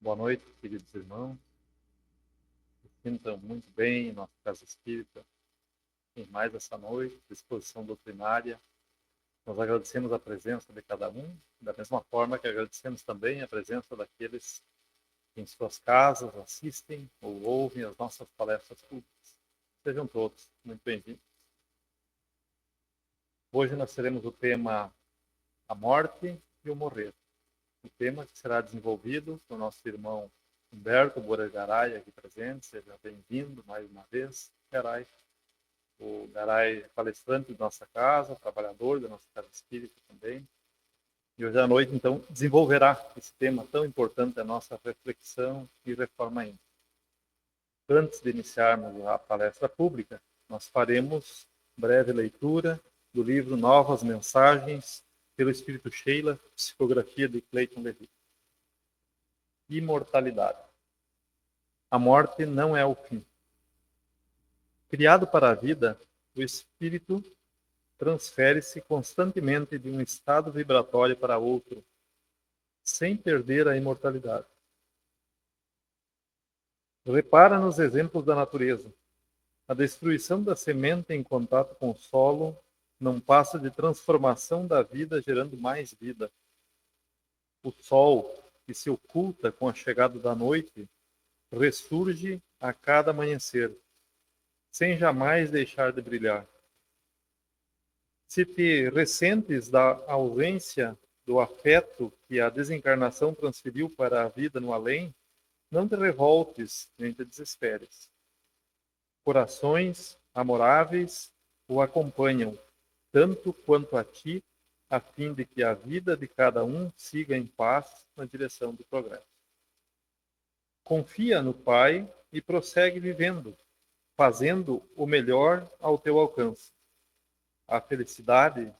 Boa noite, queridos irmãos. Se sintam muito bem em nossa casa espírita. Em mais essa noite, exposição doutrinária. Nós agradecemos a presença de cada um, da mesma forma que agradecemos também a presença daqueles que em suas casas assistem ou ouvem as nossas palestras públicas. Sejam todos muito bem-vindos. Hoje nós teremos o tema A Morte e o Morrer. O tema que será desenvolvido pelo nosso irmão Humberto Boregaray, aqui presente. Seja bem-vindo mais uma vez, Garay. O Garay é palestrante de nossa casa, trabalhador da nossa casa espírita também. E hoje à noite, então, desenvolverá esse tema tão importante da nossa reflexão e reforma íntima. Antes de iniciarmos a palestra pública, nós faremos breve leitura do livro Novas Mensagens pelo Espírito Sheila, psicografia de Clayton Levi. Imortalidade. A morte não é o fim. Criado para a vida, o espírito transfere-se constantemente de um estado vibratório para outro, sem perder a imortalidade. Repara nos exemplos da natureza. A destruição da semente em contato com o solo não passa de transformação da vida, gerando mais vida. O sol, que se oculta com a chegada da noite, ressurge a cada amanhecer, sem jamais deixar de brilhar. Se te ressentes da ausência do afeto que a desencarnação transferiu para a vida no além, não te revoltes nem te desesperes. Corações amoráveis o acompanham, tanto quanto a ti, a fim de que a vida de cada um siga em paz na direção do progresso. Confia no Pai e prossegue vivendo, fazendo o melhor ao teu alcance. A felicidade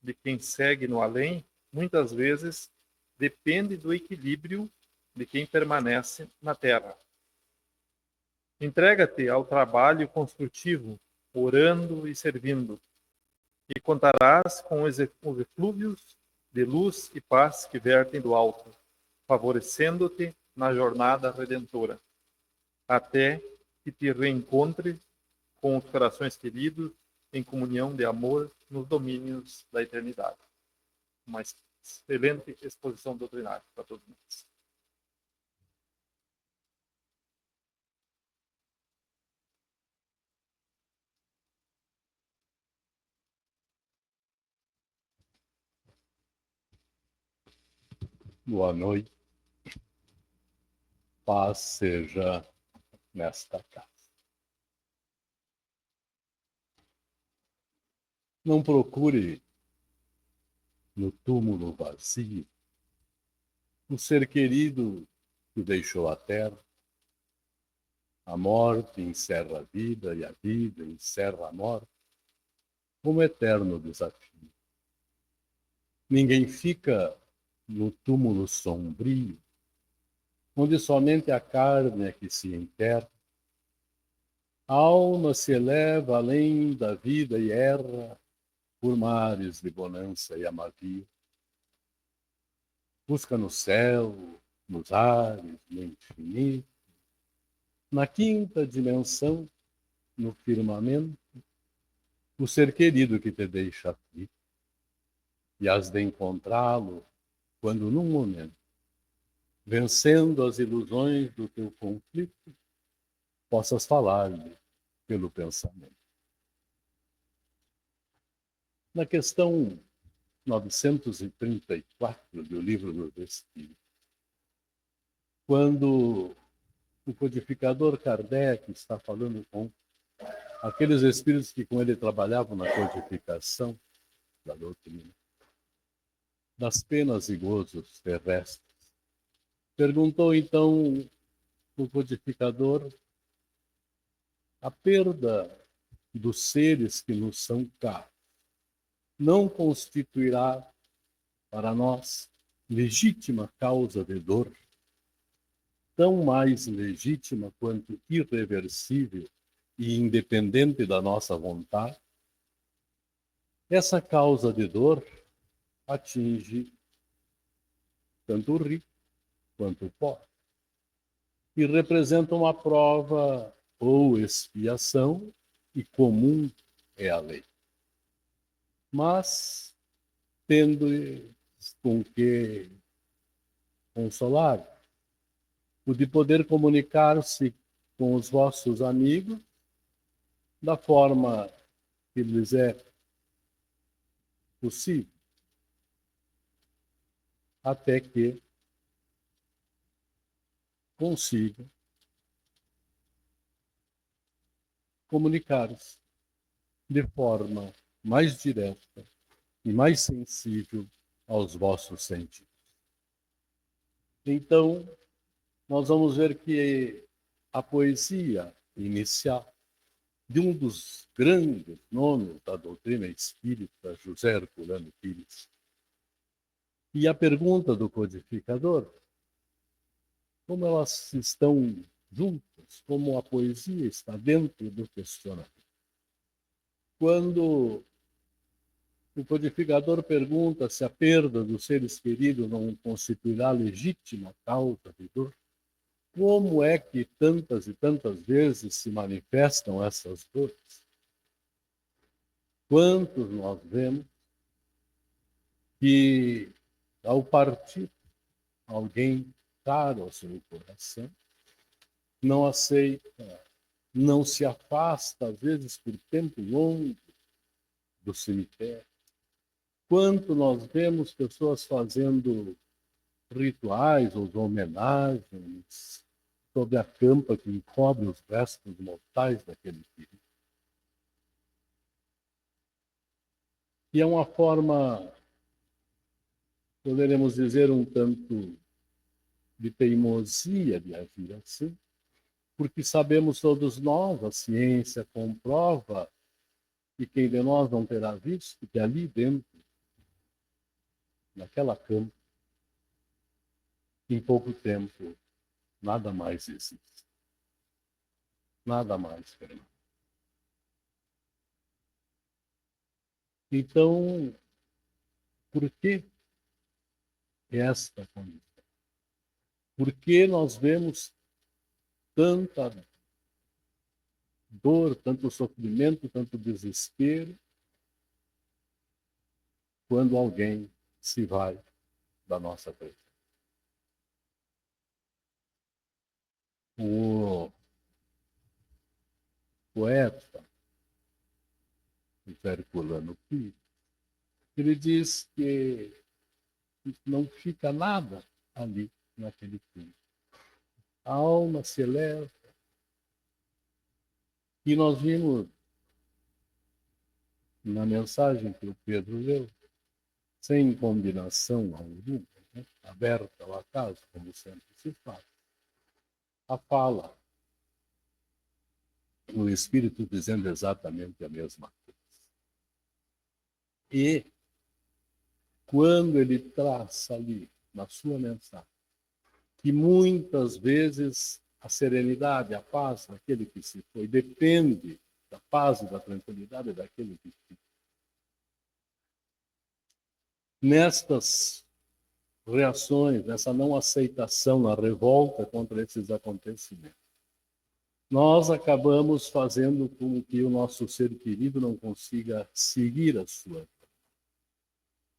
de quem segue no além, muitas vezes, depende do equilíbrio de quem permanece na Terra. Entrega-te ao trabalho construtivo, orando e servindo, e contarás com os eflúvios de luz e paz que vertem do alto, favorecendo-te na jornada redentora, até que te reencontres com os corações queridos em comunhão de amor nos domínios da eternidade. Uma excelente exposição doutrinária para todos nós. Boa noite. Paz seja nesta casa. Não procure no túmulo vazio o ser querido que deixou a terra. A morte encerra a vida e a vida encerra a morte como eterno desafio. Ninguém fica no túmulo sombrio, onde somente a carne é que se enterra. A alma se eleva além da vida e erra por mares de bonança e amargura. Busca no céu, nos ares, no infinito, na quinta dimensão, no firmamento, o ser querido que te deixa aflito. E has de encontrá-lo quando, num momento, vencendo as ilusões do teu conflito, possas falar-lhe pelo pensamento. Na questão 934 do Livro dos Espíritos, quando o codificador Kardec está falando com aqueles espíritos que com ele trabalhavam na codificação da doutrina, das penas e gozos terrestres, perguntou então o codificador a perda dos seres que nos são caros não constituirá para nós legítima causa de dor, tão mais legítima quanto irreversível e independente da nossa vontade? Essa causa de dor atinge tanto o rico quanto o pobre. e representa uma prova ou expiação, e comum é a lei. Mas, tendo com que consolar, o de poder comunicar-se com os vossos amigos da forma que lhes é possível, até que consigam comunicar-se de forma mais direta e mais sensível aos vossos sentidos. Então, nós vamos ver que a poesia inicial de um dos grandes nomes da doutrina espírita, José Herculano Pires, e a pergunta do codificador, como elas estão juntas, como a poesia está dentro do questionamento. Quando o codificador pergunta se a perda dos seres queridos não constituirá legítima causa de dor, como é que tantas e tantas vezes se manifestam essas dores? Quantos nós vemos que, ao partir alguém caro ao seu coração, não aceita, não se afasta, às vezes por tempo longo, do cemitério? Quanto nós vemos pessoas fazendo rituais ou homenagens sobre a campa que encobre os restos mortais daquele filho. E é uma forma, poderemos dizer, um tanto de teimosia de agir assim, porque sabemos todos nós, a ciência comprova, e quem de nós não terá visto, que ali dentro, naquela campa, em pouco tempo, nada mais existe. Nada mais, querido. Então, por que esta condição? Por que nós vemos tanta dor, tanto sofrimento, tanto desespero, quando alguém se vai da nossa presença? O poeta, José Herculano Pires, ele diz que não fica nada ali naquele túmulo. A alma se eleva. E nós vimos na mensagem que o Pedro leu, sem combinação alguma, né? Aberta ao acaso, como sempre se faz, a fala no Espírito dizendo exatamente a mesma coisa. E quando ele traz ali, na sua mensagem, que muitas vezes a serenidade, a paz daquele que se foi, depende da paz e da tranquilidade daquele que fica. Nestas reações, nessa não aceitação, na revolta contra esses acontecimentos, nós acabamos fazendo com que o nosso ser querido não consiga seguir a sua vida.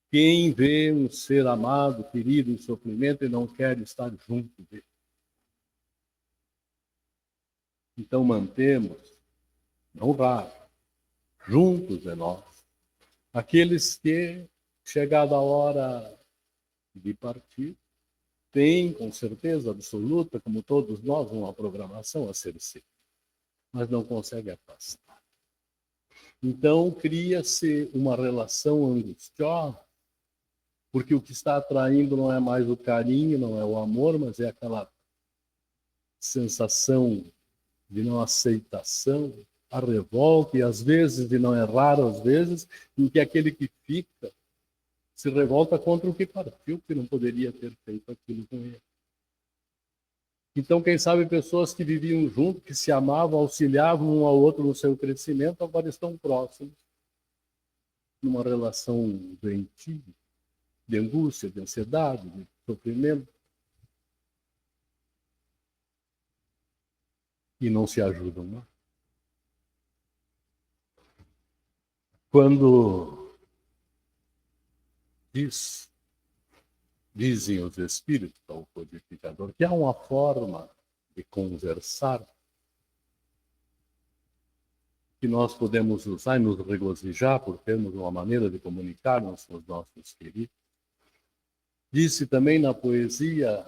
Quem vê um ser amado, querido, em sofrimento e não quer estar junto dele. Então mantemos, não raro, juntos de nós, aqueles que, chegada a hora de partir, têm, com certeza absoluta, como todos nós, uma programação a ser seguida, mas não conseguem afastar. Então cria-se uma relação angustiosa, porque o que está atraindo não é mais o carinho, não é o amor, mas é aquela sensação de não aceitação, a revolta, e às vezes, e não é raro às vezes, em que aquele que fica se revolta contra o que partiu, que não poderia ter feito aquilo com ele. Então, quem sabe pessoas que viviam junto, que se amavam, auxiliavam um ao outro no seu crescimento, agora estão próximos, numa relação doentia, de angústia, de ansiedade, de sofrimento. e não se ajudam, não? Quando dizem os espíritos ao codificador que há uma forma de conversar que nós podemos usar e nos regozijar por termos uma maneira de comunicarmos com os nossos queridos. Disse também na poesia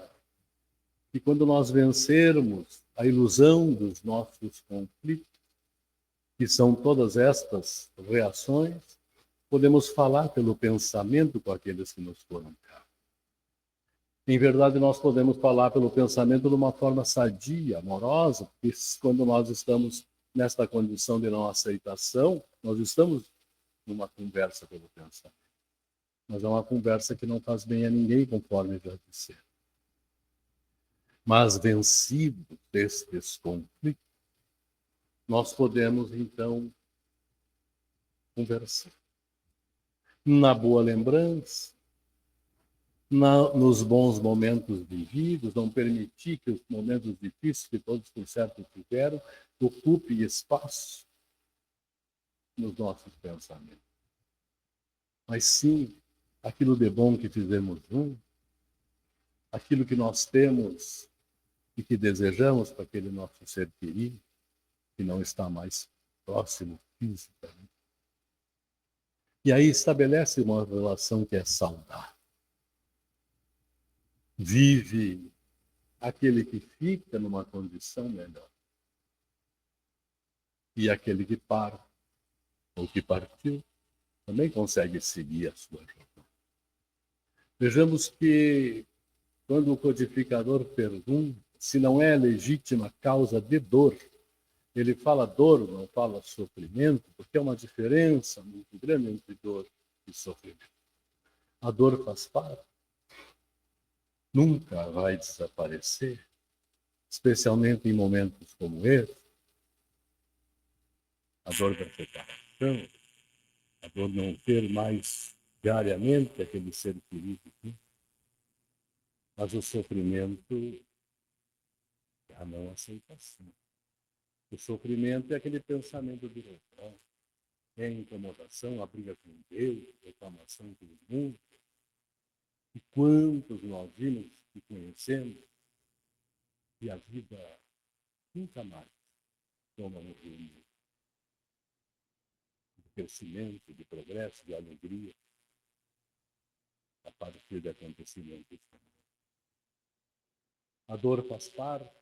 que quando nós vencermos a ilusão dos nossos conflitos, que são todas estas reações, podemos falar pelo pensamento com aqueles que nos foram caros. Em verdade, nós podemos falar pelo pensamento de uma forma sadia, amorosa, porque quando nós estamos nesta condição de não aceitação, nós estamos numa conversa pelo pensamento. Mas é uma conversa que não faz bem a ninguém, conforme já disse. Mas vencido destes conflitos, nós podemos, então, conversar. Na boa lembrança, nos bons momentos vividos, não permitir que os momentos difíceis que todos, por certo, tiveram, ocupem espaço nos nossos pensamentos. Mas sim, aquilo de bom que fizemos juntos, aquilo que nós temos e que desejamos para aquele nosso ser querido, que não está mais próximo fisicamente. E aí estabelece uma relação que é saudável. Vive aquele que fica numa condição melhor. E aquele que para, ou que partiu, também consegue seguir a sua jornada. Vejamos que quando o codificador pergunta se não é legítima causa de dor, ele fala dor, não fala sofrimento, porque é uma diferença muito grande entre dor e sofrimento. A dor faz parte, nunca vai desaparecer, especialmente em momentos como esse. A dor da separação, a dor não ter mais diariamente aquele ser querido. Mas o sofrimento é a não aceitação. O sofrimento é aquele pensamento de revolta, é a incomodação, a briga com Deus, a reclamação com o mundo. E quantos nós vimos e conhecemos e a vida nunca mais toma um rumo de crescimento, de progresso, de alegria a partir de acontecimentos. A dor faz parte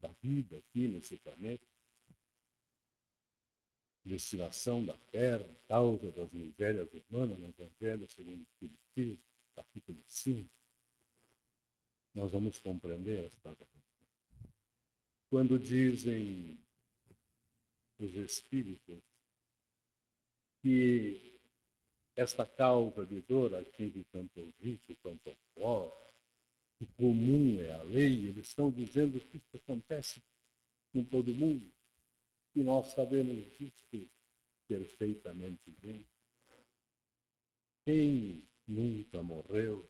da vida aqui nesse planeta, destinação da terra, causa das misérias humanas, no Evangelho segundo o Espiritismo, capítulo 5. Nós vamos compreender esta coisa. Quando dizem os Espíritos que esta causa de dor atinge tanto o rico quanto o pobre, que comum é a lei, eles estão dizendo que isso acontece com todo mundo, e nós sabemos disso perfeitamente bem. Quem nunca morreu,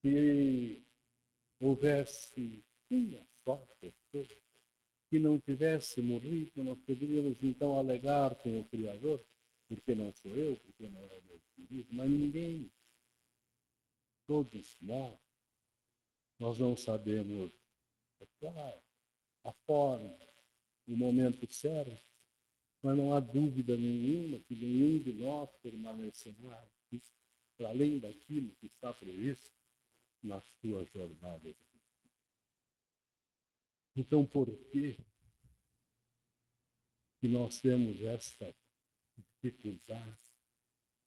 se houvesse uma só pessoa que não tivesse morrido, nós poderíamos então alegar com o Criador, porque não sou eu, porque não é meu querido, mas ninguém, todos nós não sabemos, é claro, a forma, o momento certo, mas não há dúvida nenhuma que nenhum de nós permanecerá para além daquilo que está previsto na sua jornada. Então, por que nós temos esta dificuldade,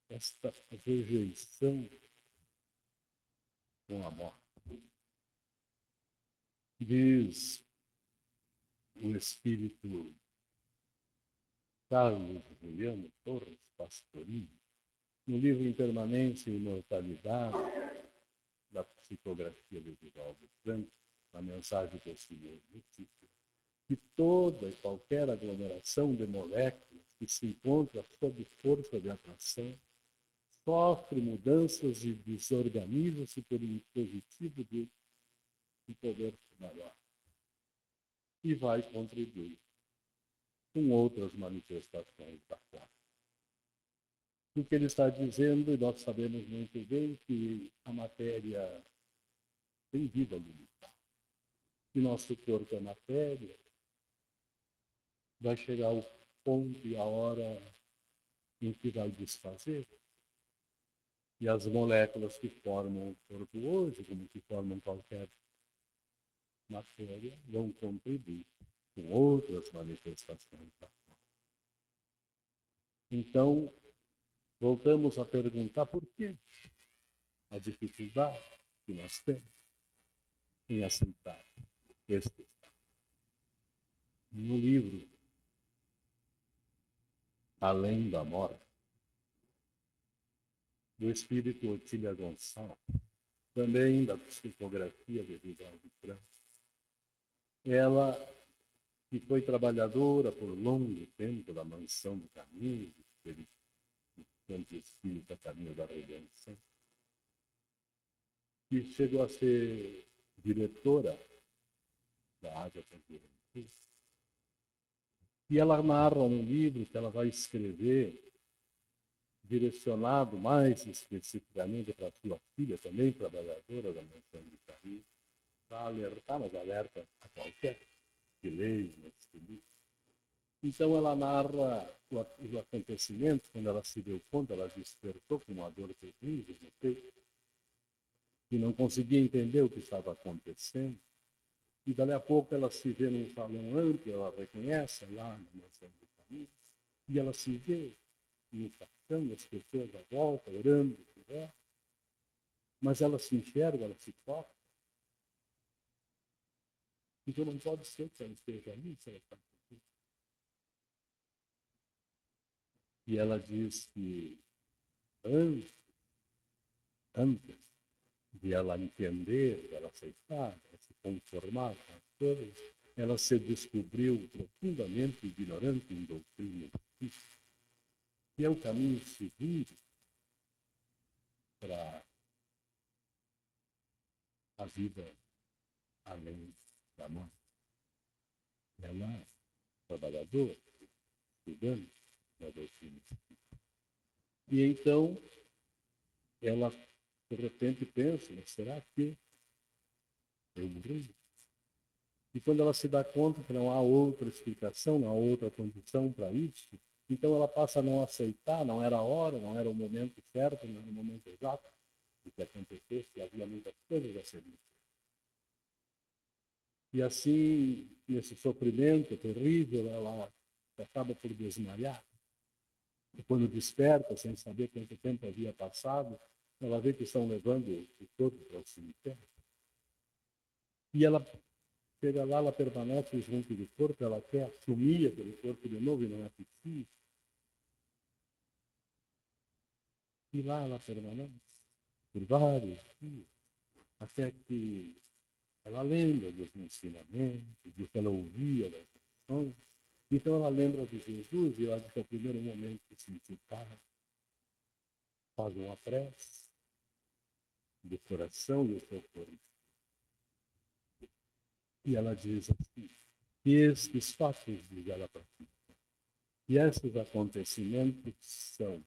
esta rejeição com a morte? Diz o espírito Carlos Juliano Torres Pastorini, no livro Impermanência e Imortalidade, da psicografia de Divaldo Franco, na mensagem do Senhor Justiça, que toda e qualquer aglomeração de moléculas que se encontra sob força de atração sofre mudanças e desorganiza-se por um dispositivo de um poder maior e vai contribuir com outras manifestações da forma. O que ele está dizendo, e nós sabemos muito bem que a matéria tem vida limitada. E nosso corpo é matéria, vai chegar o ponto e a hora em que vai desfazer. E as moléculas que formam o corpo hoje, como que formam qualquer matéria, vão contribuir com outras manifestações da forma. Então, voltamos a perguntar por quê a dificuldade que nós temos em aceitar este estado. No livro Além da Morte, do espírito Otília Gonçalves, também da psicografia de Vivaldi Franco, ela, que foi trabalhadora por longo tempo da mansão do caminho, do Santo Espírito a caminho da redenção, que chegou a ser diretora da Ágata Juventude. E ela narra um livro que ela vai escrever, direcionado mais especificamente para a sua filha, também trabalhadora da mansão de Paris, para alertar, mas alerta a qualquer que leia nesse livro. Então ela narra os acontecimentos, quando ela se deu conta, ela despertou com uma dor terrível no peito, e não conseguia entender o que estava acontecendo. E dali a pouco ela se vê num salão amplo, ela reconhece lá na mansão de Paris, e ela se vê no salão, as pessoas à volta, orando, mas ela se enxerga, ela se toca. Então não pode ser que ela esteja ali, se ela está aqui. E ela diz que antes de ela entender, de ela aceitar, de ela se conformar com as coisas, ela se descobriu profundamente ignorante em doutrina espírita, que é o caminho seguro para a vida além da morte. Ela é trabalhadora, estudante da doutrina espírita. E então, ela, de repente, pensa, mas será que eu morri? E quando ela se dá conta que não há outra explicação, não há outra condição para isso, então ela passa a não aceitar, não era a hora, não era o momento certo, não era o momento exato de que acontecesse, e havia muitas coisas a serem. E assim, nesse sofrimento terrível, ela acaba por desmaiar. E quando desperta, sem saber quanto tempo havia passado, ela vê que estão levando o corpo para o cemitério. E ela chega lá, ela permanece junto do corpo, ela quer assumir aquele corpo de novo e não é possível. E lá ela permanece por vários dias, até que ela lembra dos ensinamentos, do que ela ouvia das lições. Então ela lembra de Jesus e ela diz que é o primeiro momento que se separa, faz uma prece do coração e do seu corpo. E ela diz assim, que estes fatos de ela pratica, e esses acontecimentos são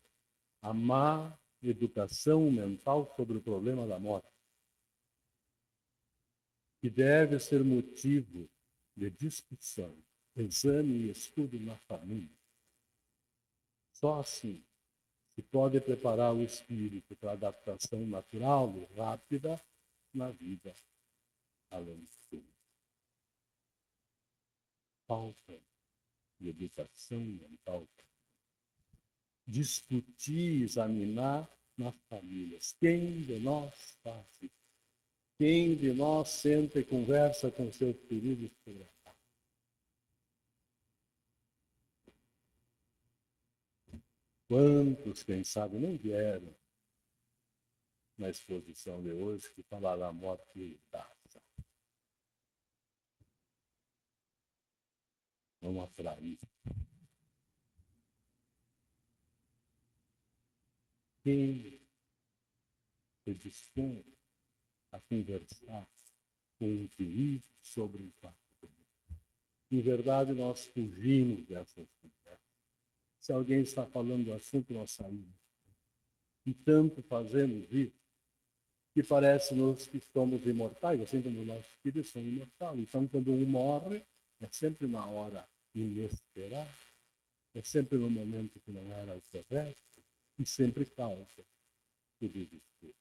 a má educação mental sobre o problema da morte, que deve ser motivo de discussão, exame e estudo na família. Só assim se pode preparar o espírito para a adaptação natural e rápida na vida além do tudo. Falta de educação mental. Discutir, examinar nas famílias. Quem de nós faz isso? Quem de nós senta e conversa com seus queridos sobre a paz? Quantos, quem sabe, não vieram na exposição de hoje que falaram da morte da raça? Vamos atrair. Quem se dispõe a conversar com um perigo sobre o fato. Em verdade, nós fugimos dessas conversas. Se alguém está falando do assunto, nós saímos. E tanto fazemos isso, que parece-nos que somos imortais, assim como os nossos filhos são imortais. Então, quando um morre, é sempre uma hora inesperada, é sempre no momento que não era o correto, e sempre causa o desespero.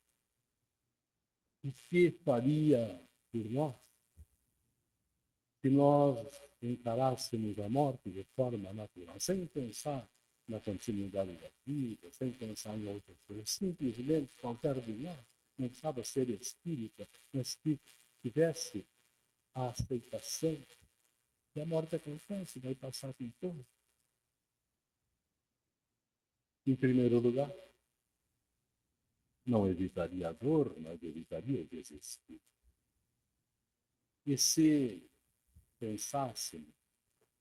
O que faria por nós se nós encarássemos a morte de forma natural, sem pensar na continuidade da vida, sem pensar em outras coisas? Simplesmente, qualquer de nós não precisava ser espírita, mas que tivesse a aceitação que a morte acontece, vai passar com todos. Em primeiro lugar, não evitaria a dor, mas evitaria o desespero. E se pensássemos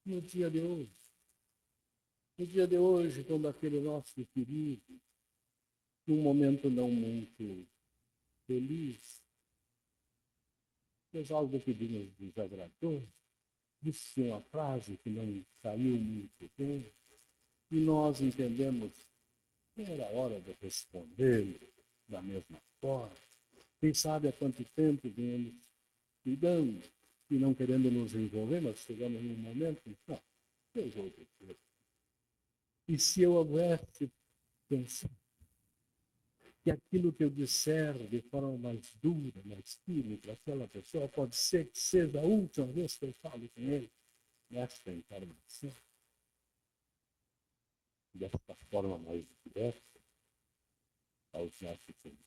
no dia de hoje, quando aquele nosso querido, num momento não muito feliz, fez algo que nos desagradou, disse uma frase que não saiu muito bem, e nós entendemos que era hora de responder da mesma forma. Quem sabe há quanto tempo viemos cuidando e não querendo nos envolver, mas chegamos num momento que, não, eu vou dizer. E se eu houvesse pensado que aquilo que eu disser de forma mais dura, mais firme para aquela pessoa, pode ser que seja a última vez que eu falo com ele nesta encarnação, desta forma mais direta, aos nossos sentidos.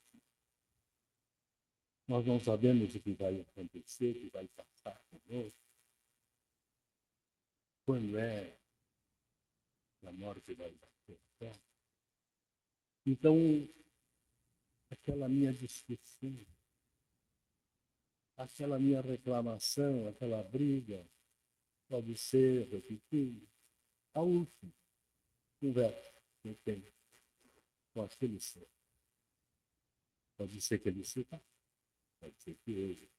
Nós não sabemos o que vai acontecer, o que vai passar conosco, quando é que a morte vai bater. Então, aquela minha discussão, aquela minha reclamação, aquela briga, pode ser, repetindo, a última conversa que eu tenho com aquele ser. Pode ser que ele se vá, pode ser que ele.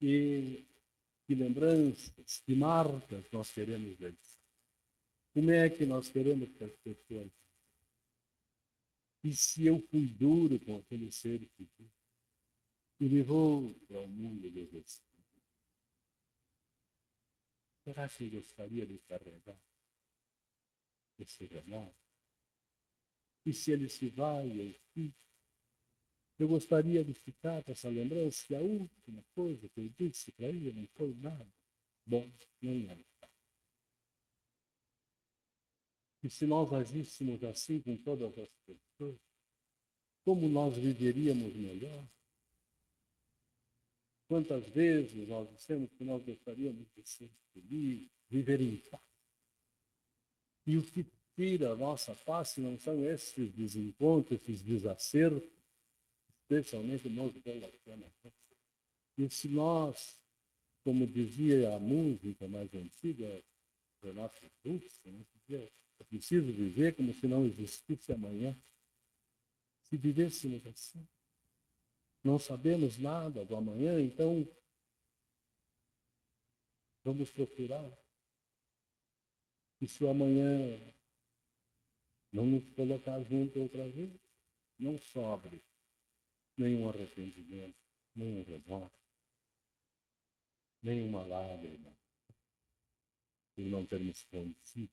E que lembranças, que marcas nós queremos deixar? Como é que nós queremos que as pessoas... E se eu fui duro com aquele ser que me levou para o mundo dos espíritos, será que eu gostaria de carregar esse remorso? E se ele se vai, eu fico? Eu gostaria de ficar com essa lembrança que a última coisa que eu disse para ele não foi nada bom, nem nada. E se nós agíssemos assim com todas as pessoas, como nós viveríamos melhor? Quantas vezes nós dissemos que nós gostaríamos de ser felizes, viver em paz? E o que tira a nossa paz se não são esses desencontros, esses desacertos, especialmente nós relacionamentos? E se nós, como dizia a música mais antiga, Renato Russo, né, dizia, é preciso viver como se não existisse amanhã. Se vivêssemos assim, não sabemos nada do amanhã, então vamos procurar. E se o amanhã não nos colocar junto outra vez, não sobre nenhum arrependimento, nenhum remorso, nenhuma lágrima, por não termos conhecido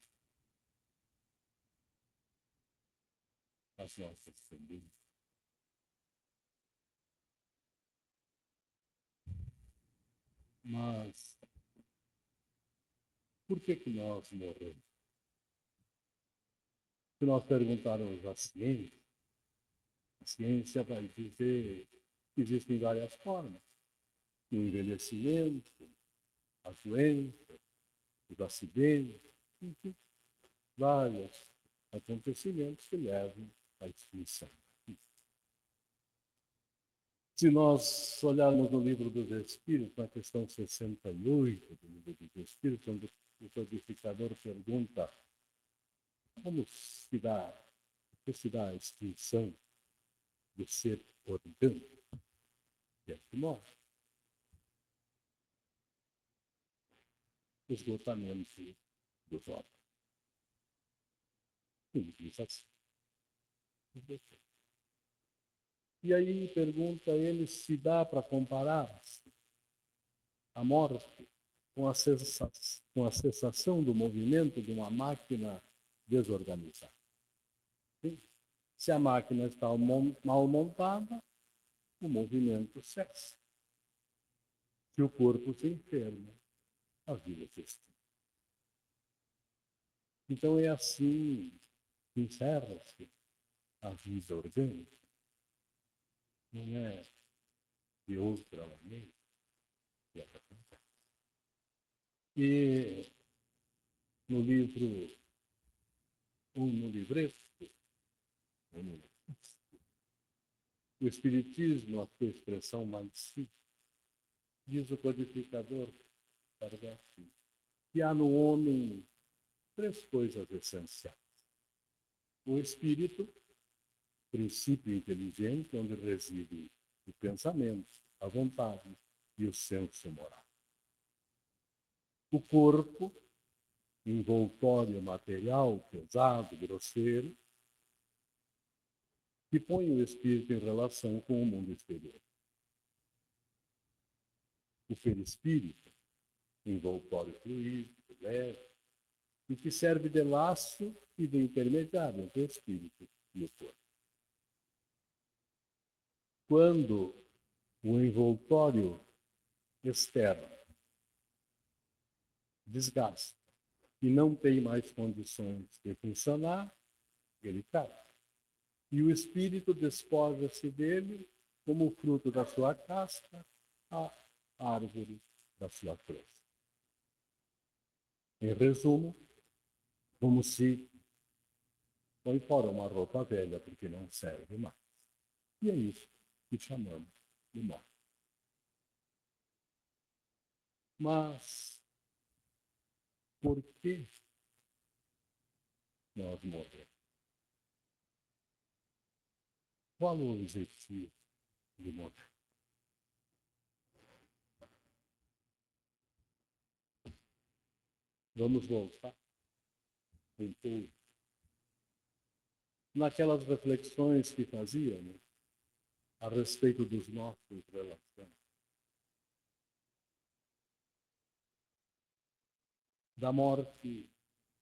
as nossas tendências. Mas por que nós morremos? Se nós perguntarmos à ciência, a ciência vai dizer que existem várias formas. O envelhecimento, a doença, os acidentes, enfim, vários acontecimentos que levam à extinção. Se nós olharmos no livro dos Espíritos, na questão 68 do livro dos Espíritos, onde o codificador pergunta como se dá a extinção do ser orgânico, que é que morre. esgotamento dos órgãos. Simples assim. E aí pergunta ele se dá para comparar a morte com a cessação do movimento de uma máquina desorganizada. Sim? Se a máquina está mal montada, o movimento cessa. Se o corpo se enferma, a vida se extingue. Então é assim que encerra-se a vida orgânica. Não é de outra maneira que ela acontece. E no livro, ou no livreto, o Espiritismo, a sua expressão mais simples, diz o codificador Kardec, que há no homem três coisas essenciais. O espírito, princípio inteligente, onde reside o pensamento, a vontade e o senso moral. O corpo, envoltório material, pesado, grosseiro, que põe o espírito em relação com o mundo exterior. O perispírito, envoltório fluídico, leve, e que serve de laço e de intermediário entre o espírito e o corpo. Quando o envoltório externo desgasta e não tem mais condições de funcionar, ele cai. E o espírito despoja-se dele como fruto da sua casca, a árvore da sua cruz. Em resumo, como se põe fora uma roupa velha porque não serve mais. E é isso que chamamos de morte. Mas por que nós morremos? Qual o objetivo de morrer? Vamos voltar então naquelas reflexões que fazíamos a respeito dos nossos relacionamentos. Da morte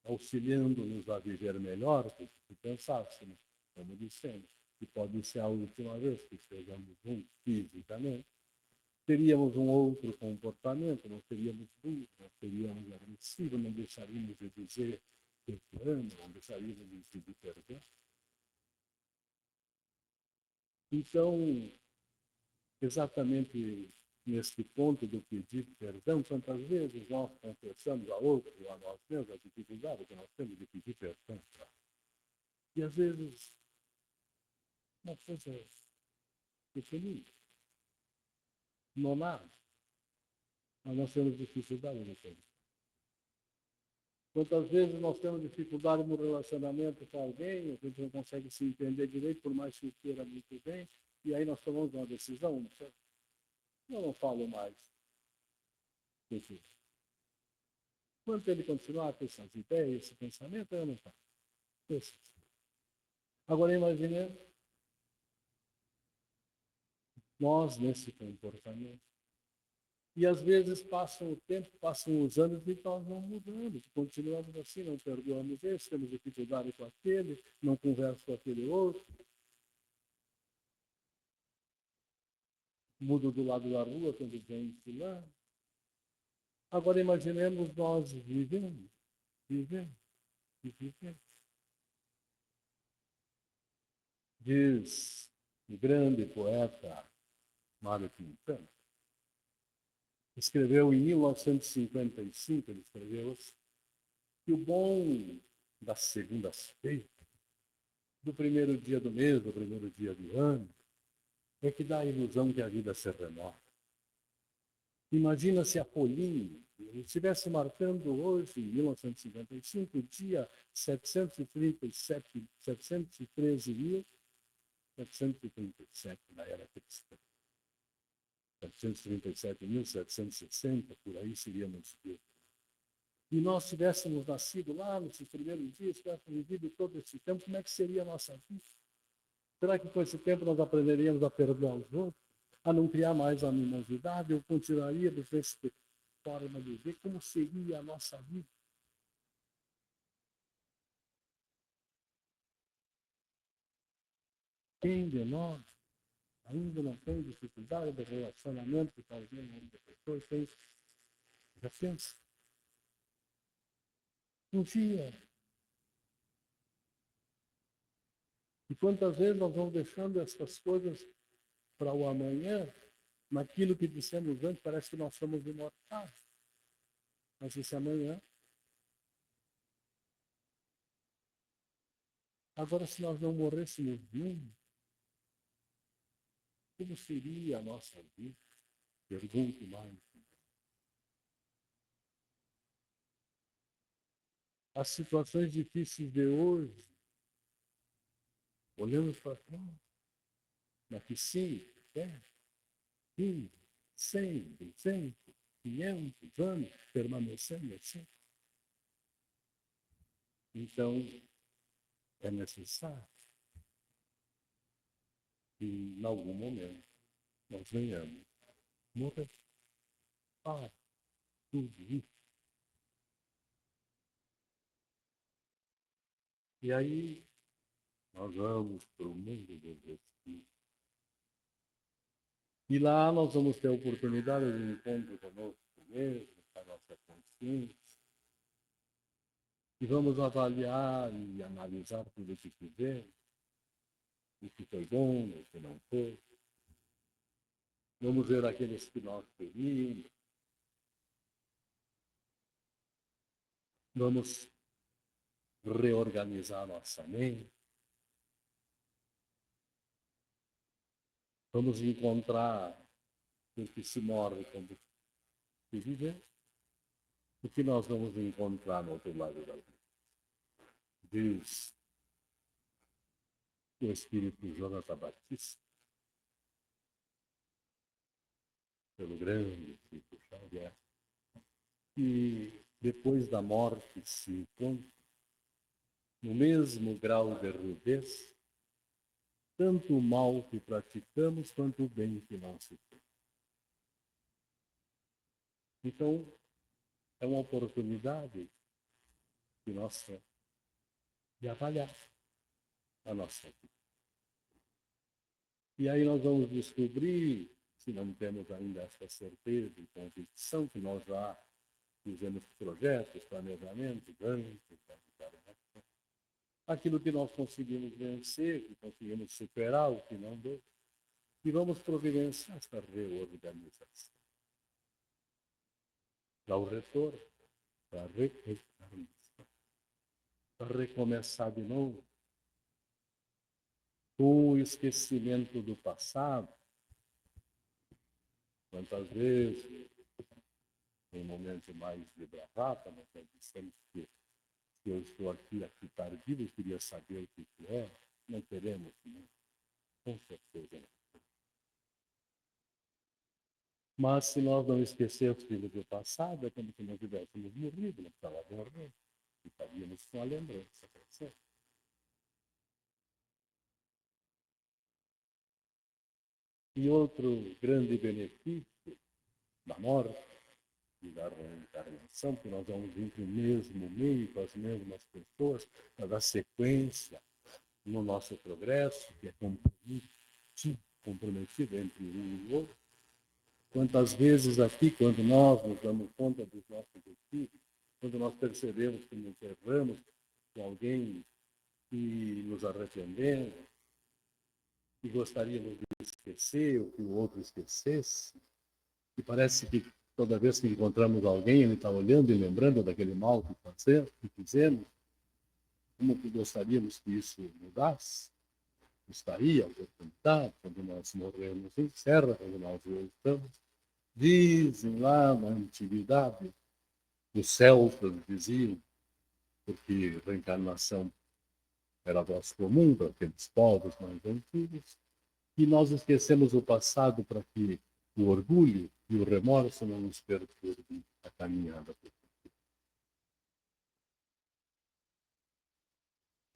auxiliando-nos a viver melhor, porque se pensássemos, como dissemos, que pode ser a última vez que estejamos juntos fisicamente, teríamos um outro comportamento, não seríamos duros, não seríamos agressivos, não deixaríamos de dizer que te amo, não deixaríamos de pedir perdão. Então, exatamente neste ponto do pedir perdão, quantas vezes nós confessamos a outro ou a nós mesmos a dificuldade que nós temos de pedir perdão. E às vezes, uma coisa pequenina, não há, mas nós temos dificuldade de pedir. Quantas vezes nós temos dificuldade no relacionamento com alguém, a gente não consegue se entender direito, por mais que queira muito bem, e aí nós tomamos uma decisão, eu não falo mais. Enfim. Quando ele continuar com essas ideias, esse pensamento, eu não falo. Agora imaginemos nós nesse comportamento. E às vezes passam o tempo, passam os anos e nós não mudamos, continuamos assim, não perdoamos esse, temos dificuldade com aquele, não converso com aquele outro. Mudo do lado da rua quando vem lá. Agora imaginemos nós vivendo. Diz o grande poeta Mário Quintana, escreveu em 1955, ele escreveu assim, que o bom das segundas-feiras, do primeiro dia do mês, do primeiro dia do ano, é que dá a ilusão que a vida se renova. Imagina se a folhinha estivesse marcando hoje, em 1955, o dia 713.737 na era cristã. 737.760, por aí seríamos vivos. e nós tivéssemos nascido lá nesses primeiros dias, tivéssemos vivido todo esse tempo, como é que seria a nossa vida? Será que com esse tempo nós aprenderíamos a perdoar os outros? A não criar mais animosidade? Ou continuaríamos nessa forma de ver? Como seria a nossa vida? Quem de nós ainda não tem dificuldade de relacionamento com alguém, outra pessoa? Já pensa? Um dia. E quantas vezes nós vamos deixando essas coisas para o amanhã, naquilo que dissemos antes, parece que nós somos imortais. Mas esse amanhã. Agora, se nós não morrêssemos nunca, como seria a nossa vida? Pergunto mais. As situações difíceis de hoje, olhamos para trás, daqui 5, 10, 15, 100, 200, 500 anos, permanecendo assim. Então, é necessário que, em algum momento, nós venhamos morrer. Para tudo isso. E aí, nós vamos para o mundo dos espíritos. E lá nós vamos ter a oportunidade de encontro conosco mesmo, com a nossa consciência. E vamos avaliar e analisar tudo o que fizemos, o que foi bom, o que não foi. Vamos ver aqueles que nós ferimos. Vamos reorganizar nossa mente. Vamos encontrar o que se morre quando se vive. O que nós vamos encontrar no outro lado da vida? Diz o Espírito Jonathan Batista, pelo grande Espírito Xavier, que depois da morte se encontra no mesmo grau de rudez, tanto o mal que praticamos quanto o bem que nós fizemos. Então, é uma oportunidade de nossa de avaliar a nossa vida. E aí nós vamos descobrir, se não temos ainda essa certeza e convicção, que nós já fizemos projetos, planejamentos, antes, aquilo que nós conseguimos vencer, que conseguimos superar, o que não deu, e vamos providenciar essa reorganização. Para o retorno, para a reorganização, para recomeçar de novo. O esquecimento do passado, quantas vezes, em momentos mais de bravata, nós dissemos que se eu estou aqui tardio, eu queria saber o que é, não queremos, não. Com certeza não. Mas se nós não esquecermos do passado, é como se nós tivéssemos morrido, não estava morrendo, estaríamos com a lembrança. E outro grande benefício da morte e da reencarnação, que nós vamos vir para o mesmo meio, com as mesmas pessoas, para dar sequência no nosso progresso, que é comprometido entre um e outro. Quantas vezes aqui, quando nós nos damos conta dos nossos filhos, quando nós percebemos que nos erramos com alguém e nos arrependemos, e gostaríamos de esquecer, ou que o outro esquecesse, e parece que toda vez que encontramos alguém, ele está olhando e lembrando daquele mal que fizemos, como que gostaríamos que isso mudasse? Gostaria, a oportunidade, quando nós morremos em serra, quando nós voltamos. Dizem lá na antiguidade, os celtas diziam, porque reencarnação era voz comum para aqueles povos mais antigos, e nós esquecemos o passado para que o orgulho e o remorso não nos perturbem a caminhada.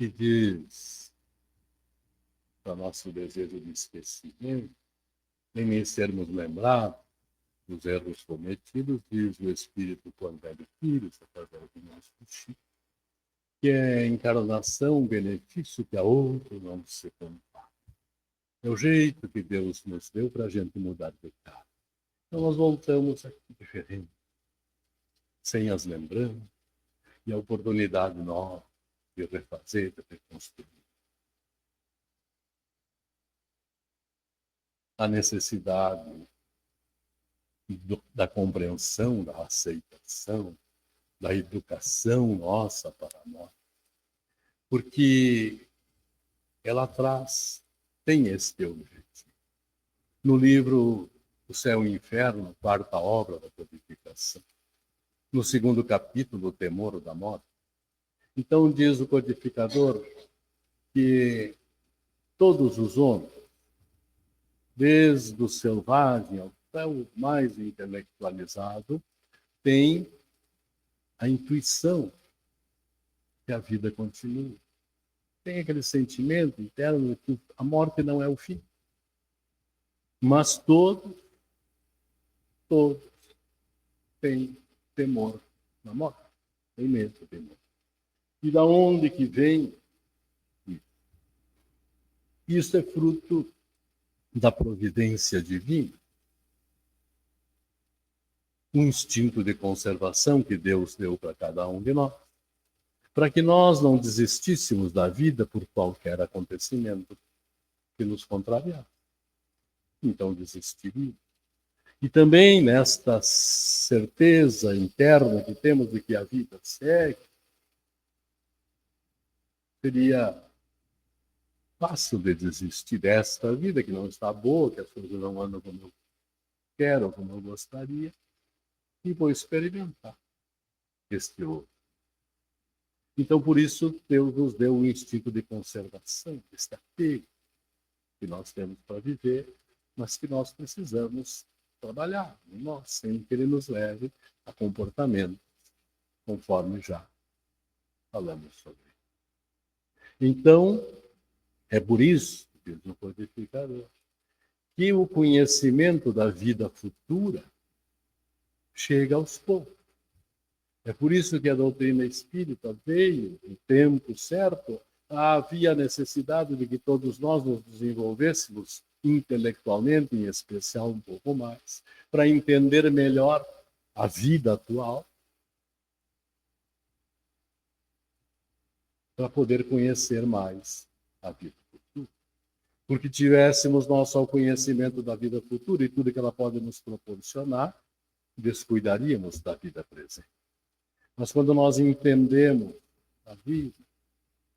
que diz, para nosso desejo de esquecimento, nem nem sermos lembrados dos erros cometidos, diz o Espírito quando é de filhos, através do nosso Chico, que é encarnação, benefício que a outro não se compara. É o jeito que Deus nos deu para a gente mudar de cara. Então nós voltamos aqui diferente, sem as lembranças e a oportunidade nova de refazer, de reconstruir. A necessidade da compreensão, da aceitação, da educação nossa para nós, porque ela tem este objetivo. No livro O Céu e o Inferno, quarta obra da codificação, no segundo capítulo, O Temor da Morte, então diz o codificador que todos os homens, desde o selvagem até o mais intelectualizado, têm a intuição que a vida continua. Tem aquele sentimento interno que a morte não é o fim. Mas todos têm temor na morte. Tem medo do temor. E da onde que vem isso? Isso é fruto da providência divina. Um instinto de conservação que Deus deu para cada um de nós, para que nós não desistíssemos da vida por qualquer acontecimento que nos contrariasse. Então desistiríamos. E também nesta certeza interna que temos de que a vida segue, seria fácil de desistir desta vida que não está boa, que as coisas não andam como eu quero, como eu gostaria, e vou experimentar este outro. Então, por isso, Deus nos deu um instinto de conservação, este apego que nós temos para viver, mas que nós precisamos trabalhar em nós, sem que ele nos leve a comportamento, conforme já falamos sobre. Então, é por isso, diz o codificador, que o conhecimento da vida futura chega aos poucos. É por isso que a doutrina espírita veio no tempo certo. Havia necessidade de que todos nós nos desenvolvêssemos intelectualmente, em especial um pouco mais, para entender melhor a vida atual, para poder conhecer mais a vida futura. Porque tivéssemos nosso conhecimento da vida futura e tudo que ela pode nos proporcionar, descuidaríamos da vida presente. Mas quando nós entendemos a vida,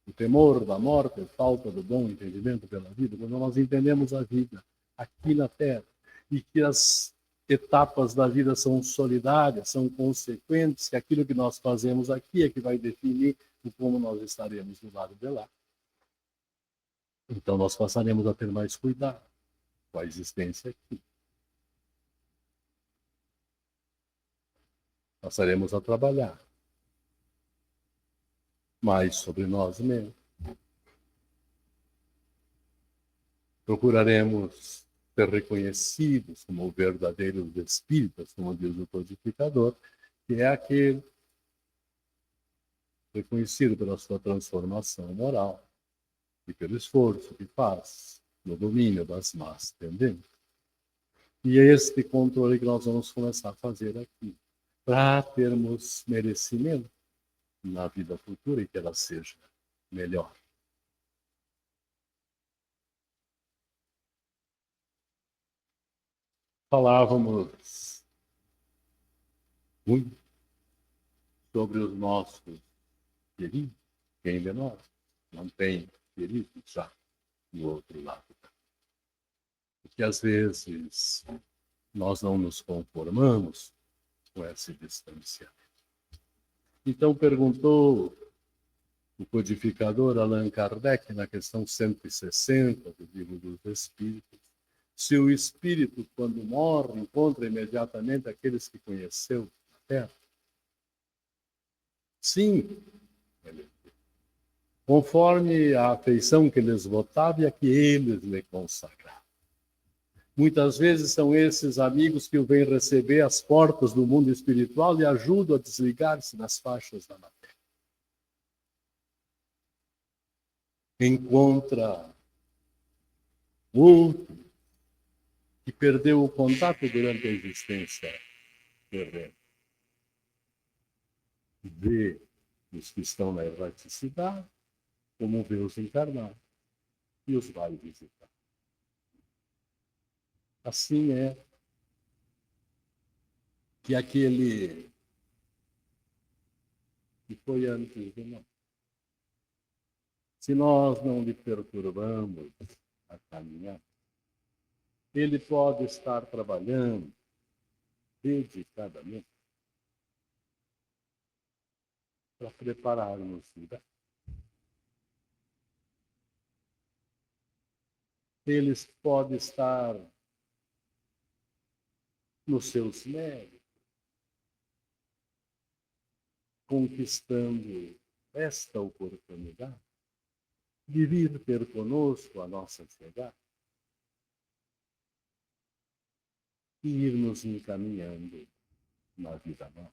o temor da morte, a falta do bom entendimento pela vida, quando nós entendemos a vida aqui na Terra e que as etapas da vida são solidárias, são consequentes, que aquilo que nós fazemos aqui é que vai definir o como nós estaremos do lado de lá. Então nós passaremos a ter mais cuidado com a existência aqui. Passaremos a trabalhar mais sobre nós mesmos. Procuraremos ser reconhecidos como verdadeiros espíritas, como diz o codificador, que é aquele reconhecido pela sua transformação moral e pelo esforço que faz no domínio das más tendências. E é este controle que nós vamos começar a fazer aqui, para termos merecimento na vida futura e que ela seja melhor. Falávamos muito sobre os nossos queridos. Quem de nós não tem queridos já do outro lado? Porque às vezes nós não nos conformamos com esse distanciamento. Então perguntou o codificador Allan Kardec, na questão 160 do Livro dos Espíritos, se o espírito, quando morre, encontra imediatamente aqueles que conheceu na Terra. Sim, ele disse. conforme a afeição que lhes votava e a que eles lhe consagravam. Muitas vezes são esses amigos que o vêm receber às portas do mundo espiritual e ajudam a desligar-se das faixas da matéria. Encontra outro que perdeu o contato durante a existência terrena. Vê os que estão na erraticidade como vê os encarnados e os vai visitar. Assim é que aquele que foi antes de nós, se nós não lhe perturbamos a caminhar, ele pode estar trabalhando dedicadamente para preparar-nos vida. Eles podem estar nos seus méritos, conquistando esta oportunidade de vir ter conosco a nossa chegada e ir nos encaminhando na vida nova.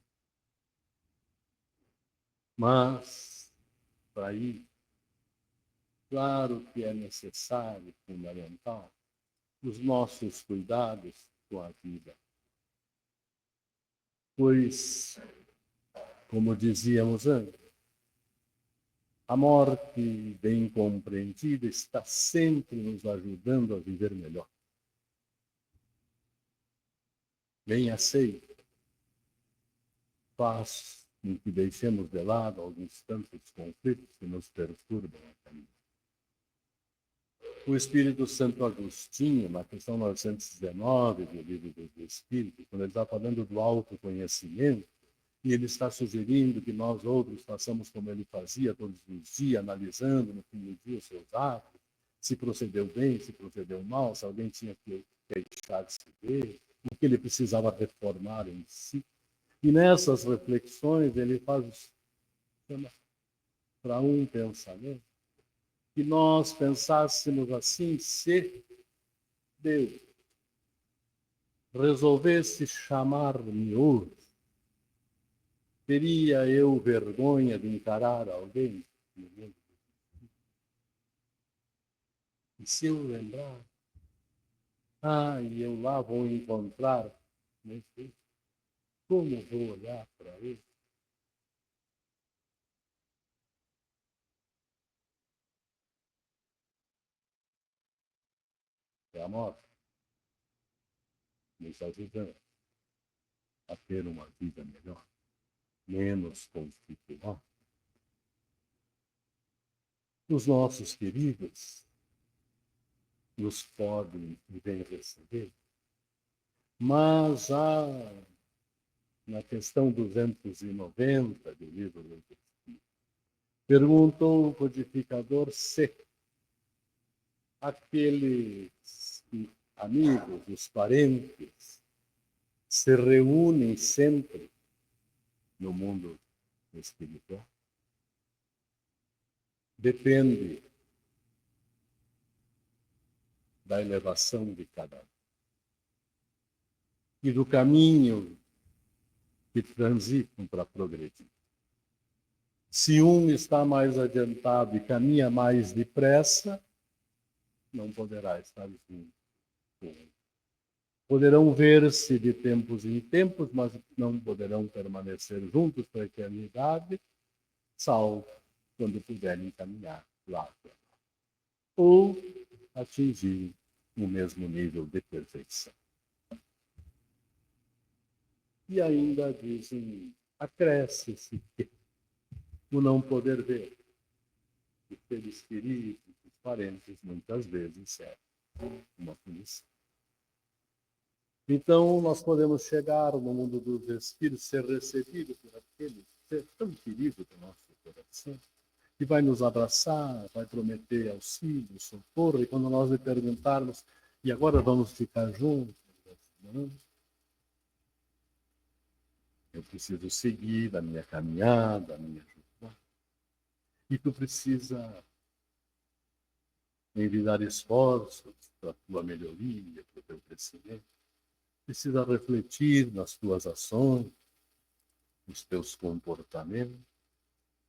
Mas, para ir, claro que é necessário, fundamental, os nossos cuidados com a vida. Pois, como dizíamos antes, a morte bem compreendida está sempre nos ajudando a viver melhor. Bem aceita, faz com que deixemos de lado alguns tantos conflitos que nos perturbam a caminho. O Espírito Santo Agostinho, na questão 919 do Livro dos Espíritos, quando ele está falando do autoconhecimento, e ele está sugerindo que nós outros façamos como ele fazia todos os dias, analisando no fim do dia os seus atos, se procedeu bem, se procedeu mal, se alguém tinha que deixar de se ver, o que ele precisava reformar em si. E nessas reflexões ele faz para um pensamento, que nós pensássemos assim: se Deus resolvesse chamar-me hoje, teria eu vergonha de encarar alguém? E se eu lembrar, e eu lá vou encontrar, não sei, como vou olhar para ele? É a morte nos ajudando a ter uma vida melhor, menos conflituosa. Os nossos queridos nos podem e vêm receber, mas na questão 290 do livro do Espírito, perguntou o codificador se aqueles amigos, os parentes, se reúnem sempre no mundo espiritual. Depende da elevação de cada um e do caminho que transitam para progredir. Se um está mais adiantado e caminha mais depressa, não poderá estar junto. Poderão ver-se de tempos em tempos, mas não poderão permanecer juntos para a eternidade, salvo quando puderem caminhar lá. Ou atingir o mesmo nível de perfeição. E ainda dizem, acresce-se o não poder ver. Os seres queridos, os parentes, muitas vezes serve uma punição. Então, nós podemos chegar no mundo dos espíritos, ser recebido por aquele ser tão querido do nosso coração, que vai nos abraçar, vai prometer auxílio, socorro, e quando nós lhe perguntarmos, e agora vamos ficar juntos? Não? Eu preciso seguir a minha caminhada, a minha jornada. E tu precisa envidar esforços para a tua melhoria, para o teu crescimento. Precisa refletir nas tuas ações, nos teus comportamentos,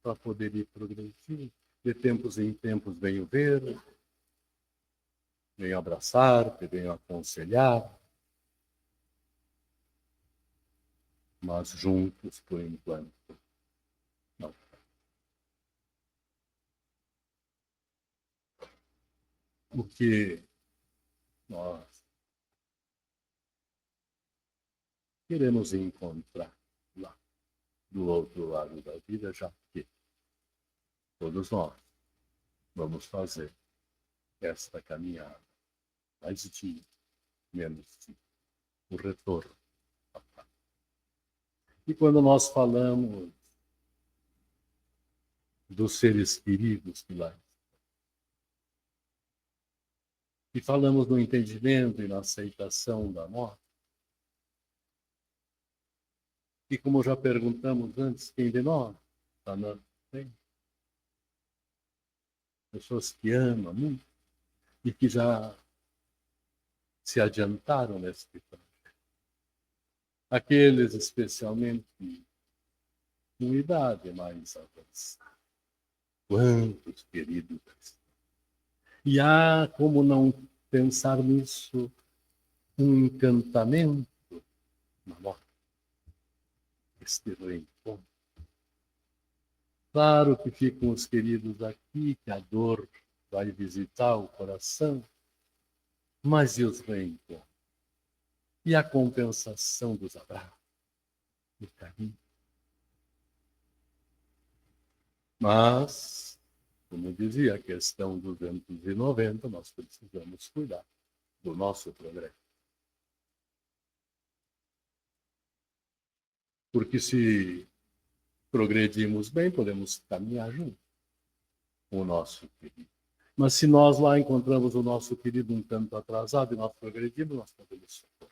para poder ir progredindo. De tempos em tempos venho ver, venho abraçar-te, venho aconselhar, mas juntos, por enquanto, não. O que nós queremos encontrar lá do outro lado da vida, já que todos nós vamos fazer esta caminhada, mais dia, menos dia, o retorno. E quando nós falamos dos seres queridos que lá estão, e falamos no entendimento e na aceitação da morte, e como já perguntamos antes, quem de nós está na frente? Pessoas que amam muito e que já se adiantaram nesse projeto. Aqueles especialmente com idade mais avançada. Quantos queridos. E há como não pensar nisso um encantamento na morte. Este reencontro. Claro que ficam os queridos aqui, que a dor vai visitar o coração, mas e os reencontros? E a compensação dos abraços, do carinho? Mas, como dizia a questão 290, nós precisamos cuidar do nosso progresso. Porque se progredimos bem, podemos caminhar junto com o nosso querido. Mas se nós lá encontramos o nosso querido um tanto atrasado e nós progredimos, nós podemos socorrer.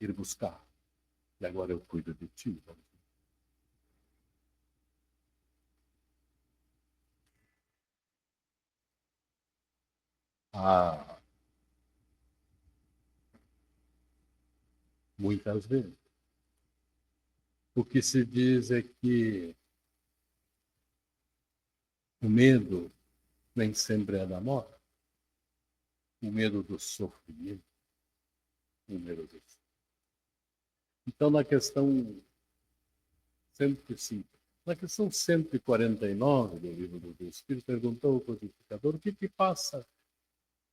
Ir buscar. E agora eu cuido de ti. Muitas vezes. O que se diz é que o medo nem sempre é da morte. O medo do sofrimento. O medo do sofrimento. Então, na questão 105, na questão 149 do Livro do Espírito, perguntou o codificador o que passa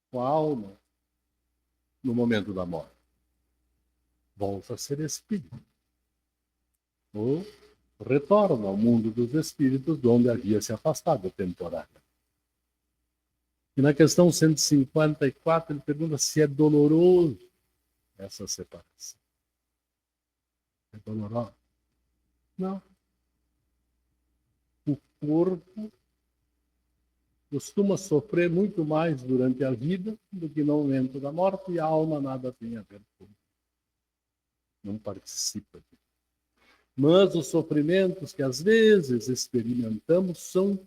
com a alma no momento da morte. Volta a ser espírito. Ou retorna ao mundo dos espíritos, de onde havia se afastado temporariamente. E na questão 154, ele pergunta se é doloroso essa separação. É doloroso? Não. O corpo costuma sofrer muito mais durante a vida do que no momento da morte, e a alma nada tem a ver com isso. Não participa disso. Mas os sofrimentos que às vezes experimentamos são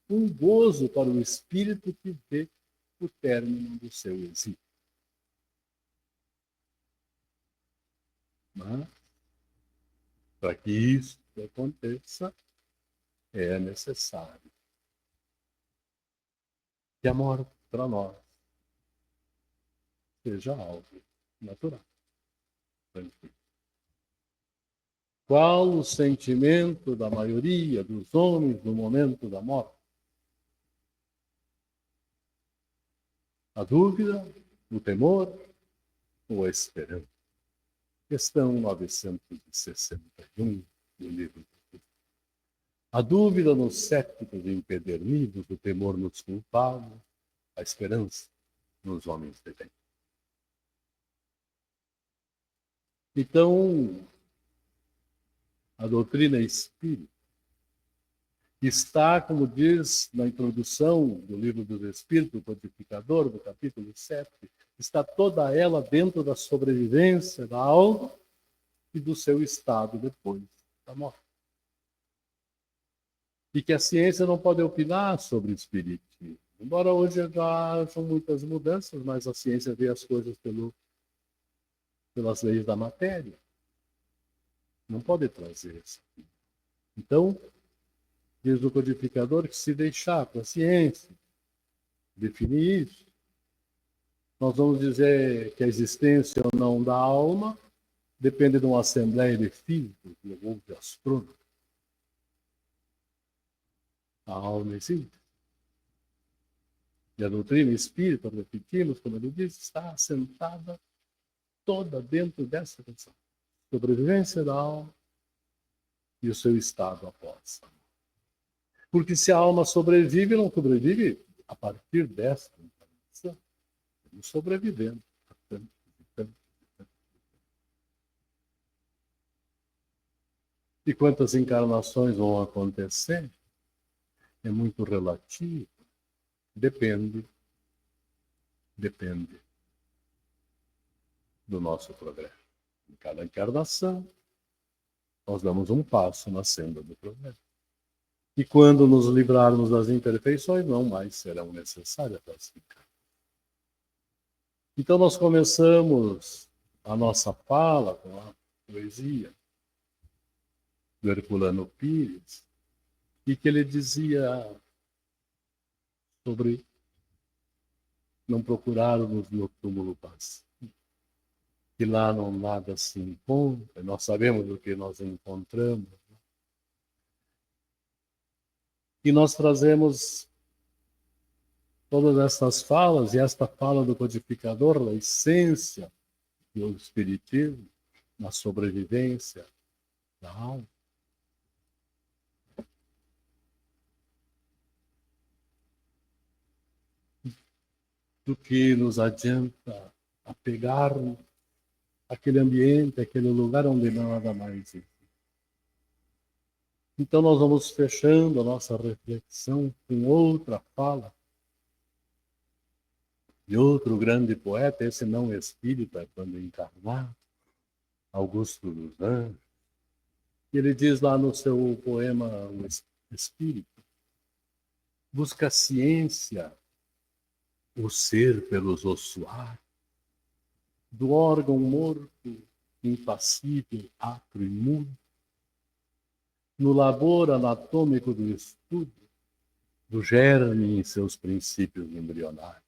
um gozo para o espírito que vê o término do seu exílio. Mas, para que isso aconteça, é necessário que a morte para nós seja algo natural. Tranquilo. Qual o sentimento da maioria dos homens no momento da morte? A dúvida, o temor ou a esperança? Questão 961 do livro. A dúvida nos céticos e empedernidos, o temor nos culpados, a esperança nos homens de bem. Então, a doutrina espírita está, como diz na introdução do Livro dos Espíritos, o codificador, do capítulo 7, está toda ela dentro da sobrevivência da alma e do seu estado depois da morte. e que a ciência não pode opinar sobre o espiritismo. Embora hoje já são muitas mudanças, mas a ciência vê as coisas pelas leis da matéria. Não pode trazer isso. Então, diz o codificador que se deixar para a ciência definir isso, nós vamos dizer que a existência ou não da alma depende de uma assembleia de físicos ou de astrônomos. A alma existe. E a doutrina espírita, repetimos, como ele diz, está assentada toda dentro dessa questão. Sobrevivência da alma e o seu estado após. Porque se a alma sobrevive, não sobrevive a partir dessa encarnação. Estamos sobrevivendo. E quantas encarnações vão acontecer? É muito relativo. Depende do nosso progresso. Em cada encarnação, nós damos um passo na senda do progresso. E quando nos livrarmos das imperfeições, não mais serão necessárias as encarnações. Então nós começamos a nossa fala com a poesia do Herculano Pires, e que ele dizia sobre não procurarmos no túmulo vazio, que lá não nada se encontra, nós sabemos o que nós encontramos. E nós trazemos todas essas falas, e esta fala do codificador, da essência do espiritismo, na sobrevivência da alma. Do que nos adianta apegar aquele ambiente, aquele lugar onde nada mais existe. Então nós vamos fechando a nossa reflexão com outra fala de outro grande poeta, esse não espírita, quando encarnado, Augusto dos Anjos. Ele diz lá no seu poema O Espírito: busca a ciência, o ser pelos ossuários, do órgão morto, impassível, atro e mudo, no labor anatômico do estudo, do germe em seus princípios embrionários.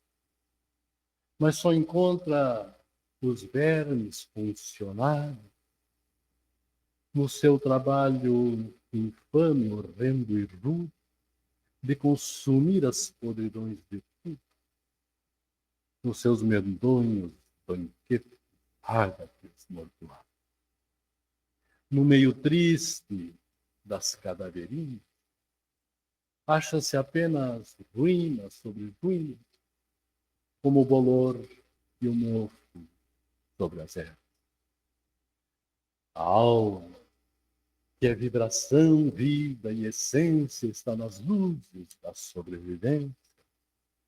Mas só encontra os vermes funcionários no seu trabalho infame, horrendo e rude de consumir as podridões de tudo, nos seus medonhos banquetes ágates mortuários. No meio triste das cadaverinas, acha-se apenas ruínas sobre ruínas, como o bolor e o mofo sobre as ervas. A alma, que é vibração, vida e essência, está nas luzes da sobrevivência,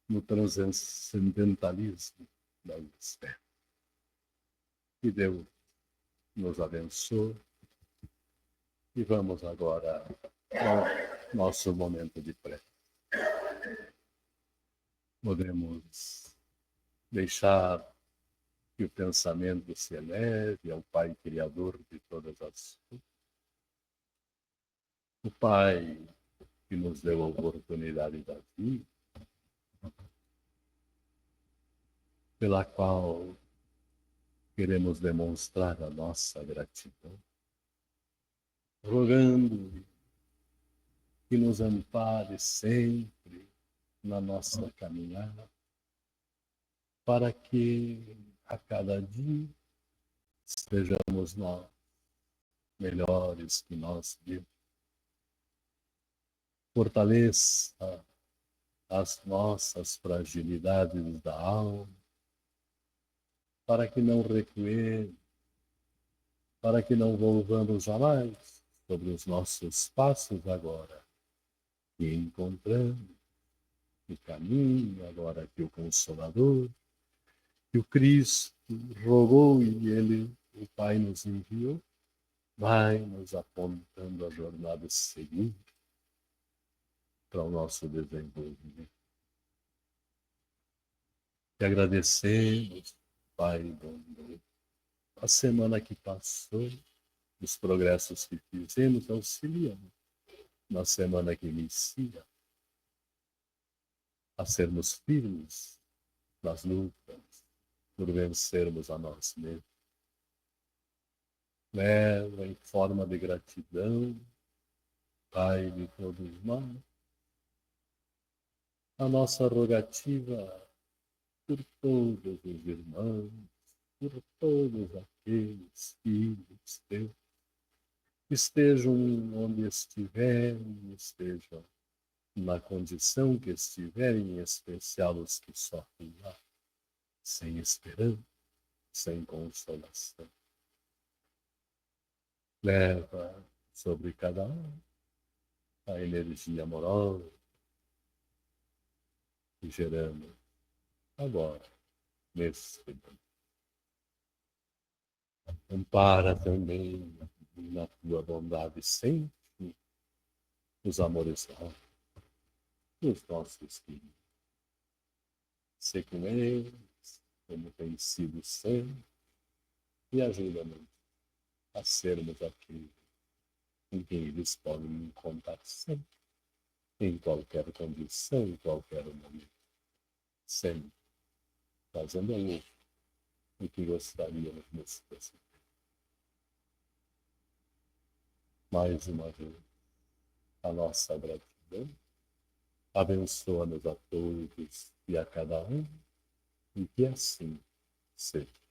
no transcendentalismo da espécie. Que Deus nos abençoe. E vamos agora ao nosso momento de prece. Podemos deixar que o pensamento se eleve ao Pai Criador de todas as coisas. O Pai que nos deu a oportunidade da vida, pela qual queremos demonstrar a nossa gratidão, rogando que nos ampare sempre na nossa caminhada, para que a cada dia sejamos nós melhores que nós mesmos. Fortaleça as nossas fragilidades da alma, para que não recuemos, para que não volvamos jamais sobre os nossos passos agora, e encontramos o caminho agora que o Consolador, que o Cristo rogou e Ele, o Pai, nos enviou, vai nos apontando a jornada segura, para o nosso desenvolvimento. E agradecemos, Pai bondoso, a semana que passou, os progressos que fizemos, auxiliando na semana que inicia, a sermos firmes nas lutas, por vencermos a nós mesmos. Leva em forma de gratidão, Pai de todos nós, a nossa rogativa por todos os irmãos, por todos aqueles filhos teus, estejam onde estiverem, estejam na condição que estiverem, em especial os que sofrem lá, sem esperança, sem consolação. Leva sobre cada um a energia amorosa que geramos agora, nesse momento. Ampara também na tua bondade sempre os amores dos nossos filhos. Ser com eles, como tem sido sempre, e ajuda-nos a sermos aqueles com quem eles podem contar sempre, em qualquer condição, em qualquer momento. Sempre fazendo o que gostaríamos nesse processo. Mais uma vez, a nossa gratidão. Abençoa-nos a todos e a cada um, e que assim seja.